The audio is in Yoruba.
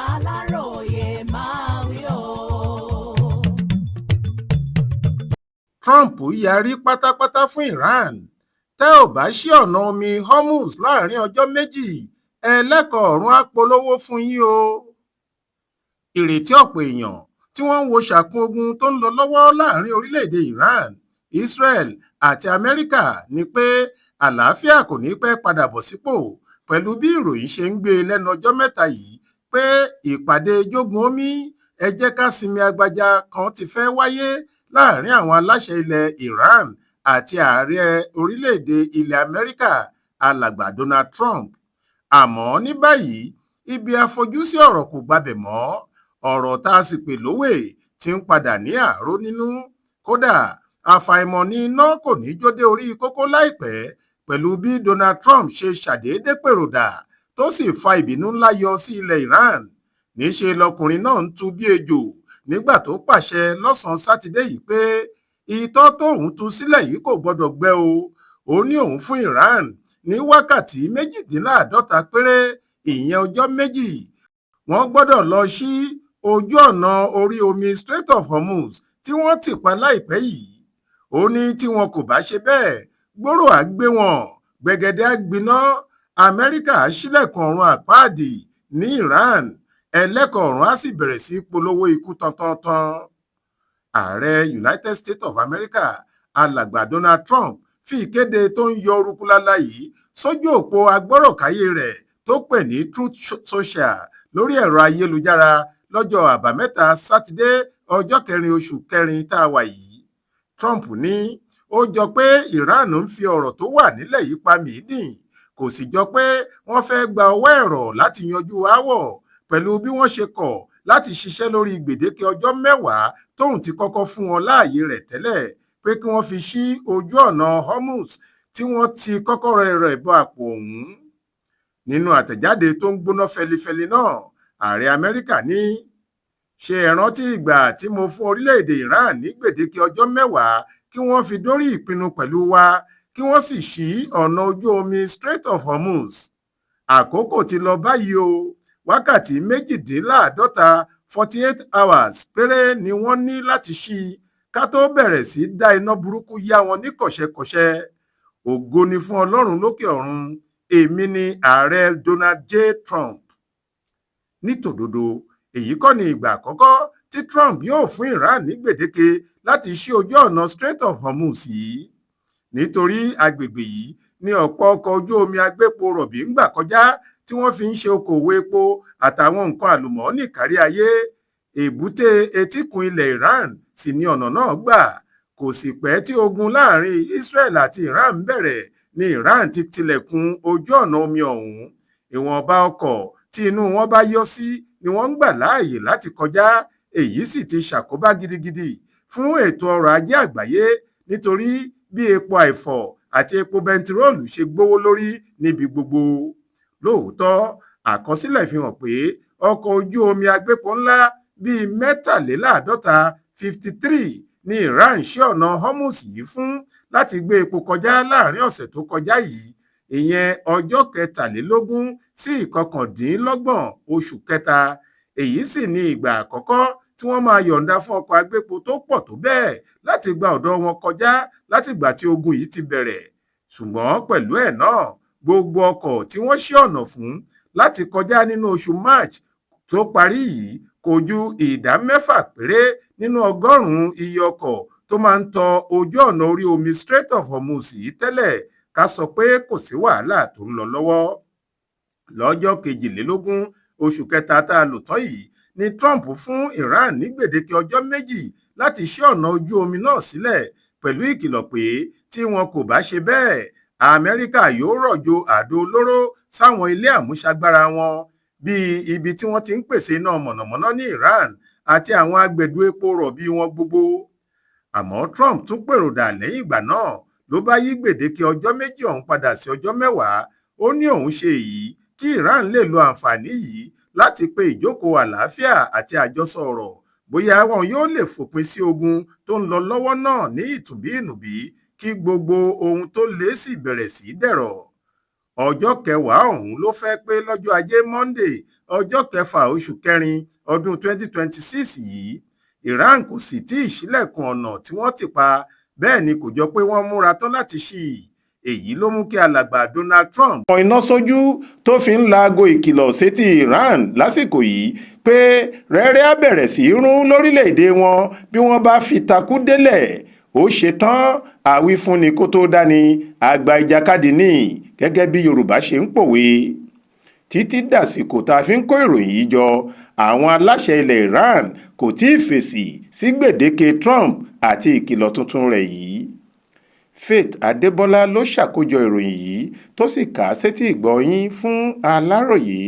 Aláròyé máa wí o. Trump yarí pátápátá fún Iran. Tẹ́ ò bá ṣí ọ̀nà omi Hormuz láàrin ọjọ́ méjì, ẹlẹ́kọ̀ọ́ ọ̀run á polówó fún yín o. Ìrètí ọ̀pọ̀ èèyàn tí wọ́n ń wo ṣàkún ogun tó ń lọ lọ́wọ́ láàrin orílẹ̀-èdè Iran, Israel àti Amẹ́ríkà ni pé àlàáfíà kò ní pẹ́ padà bọ̀ sípò, pẹ̀lú bí ìròyìn ṣe ń gbé lẹ́nu ọjọ́ mẹ́ta yìí pé ìpàdé jogun omi ẹ jẹ́ ká sinmi agbájá kan ti fẹ́ wáyé láàrin àwọn aláṣẹ ilẹ̀ Iran àti ààrẹ orílẹ̀-èdè ilẹ̀ Amẹ́ríkà alàgbà Donald Trump. Àmọ́ ní báyìí ibi àfojúsí ọ̀rọ̀ kò gbabẹ̀ mọ́, ọ̀rọ̀ tá a sì pè lówè ti ń padà ní àáró nínú. Kódà àfàìmọ̀ ni iná kò ní jó dé orí kókó láìpẹ́, pẹ̀lú bí Donald Trump ṣe ṣàdédé pèròdà tó sì fa ìbínú ńlá yọ sí ilẹ̀ Iran. Níṣe lọkùnrin náà ń tu bí ejò nígbà tó pàṣẹ lọ́sàn-án sátidé yìí pé itọ́ tóun tú sílẹ̀ yìí kò gbọdọ̀ gbẹ o. Ó ní òun fún Iran ní wákàtí 48 péré, ìyẹn ọjọ́ méjì. Wọ́n gbọ́dọ̀ lọ sí ojú ọ̀nà orí omi Strait of Hormuz tí wọ́n tì pa láìpẹ́ yìí. Ó ní tí wọn kò bá ṣe bẹ́ẹ̀, gbòòrò á gbé wọn, gbẹ̀gẹ̀dẹ̀ á gbiná, Amẹ́ríkà á ṣílẹ̀kùn ọ̀run àpáàdì ní Iran, ẹlẹ́kọ̀ọ́ ọ̀run á sì bẹ̀rẹ̀ sí polówó ikú tantantan. Ààrẹ United States of America alàgbà Donald Trump fi ìkéde tó ń yọ orúkú lálá yìí sójú òpó agbọ́rọ̀káyé rẹ̀ tó pè ní Truth Social lórí ẹ̀rọ ayélujára lọ́jọ́ àbámẹ́ta sátidé ọjọ́ 4 oṣù kẹrin tá a wà yìí. Trump ní ó jọ pé Iran ń fi ọ̀rọ̀ tó wà nílẹ̀ yìí pa mìídìn, kò sì jọ pé wọ́n fẹ́ gba ọwọ́ ẹ̀rọ láti yanjú aáwọ̀, pẹ̀lú bí wọ́n ṣe kọ̀ láti ṣiṣẹ́ lórí gbèdéke ọjọ́ 10 tóun ti kọ́kọ́ fún wọn láàyè rẹ̀ tẹ́lẹ̀ pé kí wọ́n fi ṣí ojú ọ̀nà Hormuz tí wọ́n ti kọ́kọ́rọ́ rẹ̀ bọ àpò ọ̀hún. Nínú àtẹ̀jáde tó ń gbóná fẹlifẹli náà, ààrẹ Amẹ́ríkà ní ṣé ẹ rántí ìgbà tí mo fún orílẹ̀-èdè Iran ní gbèdéke ọjọ́ 10 kí wọ́n fi dórí ìpinnu pẹ̀lú wa kí wọ́n sì ṣí ọ̀nà ojú omi Strait of Hormuz. Àkókò ti lọ báyìí o, wákàtí 48 48 hours péré ni wọ́n ní láti ṣí ká tó bẹ̀rẹ̀ sí dá iná burúkú yá wọn ní kọ̀ṣẹ̀kọ̀ṣẹ̀. Ògo ni fún Ọlọ́run lókè ọ̀run. Èmi ni ààrẹ Donald J. Trump. Nítòdodo, èyí kọ́ ni ìgbà àkọ́kọ́ tí Trump yóò fún Iran ní gbèdéke láti ṣí ojú ọ̀nà Strait of Hormuz yìí, nítorí agbègbè yìí ni ọ̀pọ̀ ọkọ̀ ojú omi agbépo rọ̀bì ń gbà kọjá tí wọ́n fi ń ṣe okòwò epo àtàwọn nǹkan àlùmọ́ọ́nì kárí ayé. Èbúté etíkun ilẹ̀ Iran sì ni ọ̀nà náà gbà. Kò sì pẹ́ tí ogun láàrin Israel àti Iran bẹ̀rẹ̀ ni Iran ti tilẹ̀kùn ojú ọ̀nà omi ọ̀hún. Ìwọ̀nba ọkọ̀ tí inú wọn bá yọ sí ni wọ́n ń gbà láàyè láti kọjá. Èyí sì ti ṣàkóbá gidigidi fún ètò ọrọ̀ ajé àgbáyé, nítorí bí epo àìfọ̀ àti epo bẹntiróòlù ṣe gbówó lórí níbi gbogbo. Lóòótọ́, àkọsílẹ̀ fi hàn pé ọkọ̀ ojú omi agbépo ńlá bíi 53 53 ní Iran ṣí ọ̀nà Hormuz yìí fún láti gbé epo kọjá láàrin ọ̀sẹ̀ tó kọjá yìí, ìyẹn ọjọ́ 23 sí 29 oṣù kẹta. Èyí sì ni ìgbà àkọ́kọ́ tí wọ́n máa yọ̀ǹda fún ọkọ̀ agbépo tó pọ̀ tó bẹ́ẹ̀ láti gba ọ̀dọ̀ wọn kọjá látìgbà tí ogun yìí ti bẹ̀rẹ̀. Ṣùgbọ́n pẹ̀lú ẹ̀ náà, gbogbo ọkọ̀ tí wọ́n ṣí ọ̀nà fún láti kọjá nínú oṣù March tó parí yìí kò ju ìdá 6 péré nínú ọgọ́rùn-ún iye ọkọ̀ tó máa ń tọ ojú ọ̀nà orí omi Strait of Hormuz yìí tẹ́lẹ̀. Ká sọ pé kò sí wàhálà tó ń lọ lọ́wọ́. Lọ́jọ́ 22 oṣù kẹta tá a lò tán yìí ni Trump fún Iran ní gbèdéke ọjọ́ méjì láti ṣí ọ̀nà ojú omi náà sílẹ̀, pẹ̀lú ìkìlọ̀ pé tí wọn kò bá ṣe bẹ́ẹ̀, Amẹ́ríkà yóò rọ̀jò àdó olóró sáwọn ilé àmúṣagbára wọn, bíi ibi tí wọ́n ti ń pèsè iná mọ̀nàmọ́ná ní Iran àti àwọn agbẹ̀dú epo rọ̀bì wọn gbogbo. Àmọ́ Trump tún pèròdà lẹ́yìn ìgbà náà ló bá yí gbèdéke ọjọ́ méjì ọ̀hún padà sí ọjọ́ 10. Ó ní òun ṣe èyí kí Iran lè lo àǹfààní yìí láti pe ìjókòó àlàáfíà àti àjọsọ ọ̀rọ̀ bóyá wọn yóò lè fòpin sí ogun tó ń lọ lọ́wọ́ náà ní ìtùbí ìnùbí kí gbogbo ohun tó le sì bẹ̀rẹ̀ sí dẹ̀rọ̀. ọjọ́ kẹwàá ọ̀hún ló fẹ́ pé lọ́jọ́ ajé Monday ọjọ́ kẹfà oṣù kẹrin ọdún 2026 yìí. Iran kò sì tí ì ṣílẹ̀kùn ọ̀nà tí wọ́n tì pa, bẹ́ẹ̀ ni kò jọ pé wọ́n múra tán láti ṣí i. Èyí ló mú kí alàgbà Donald Trump kan iná sójú tó fi ń laago ìkìlọ̀ sétí Iran lásìkò yìí pé rẹ́rẹ́ á bẹ̀rẹ̀ sí í rún lórílẹ̀‐èdè wọn bí wọ́n bá fi takú délẹ̀. Ó ṣetán àwífúnni kó tó dání àgbà ìjàkadì ní, gẹ́gẹ́ bí Yorùbá ṣe ń pòwe. Títí dàsìkò tá a fi ń kó ìròyìn yìí jọ, àwọn aláṣẹ ilẹ̀ Iran kò tí ì fèsì sí gbèdéke Trump àti ìkìlọ̀ tuntun rẹ̀ yìí. Faith Adébọlá ló ṣàkójọ ìròyìn yìí tó sì kà á sétí ìgbọ́ yín fún Aláròyé.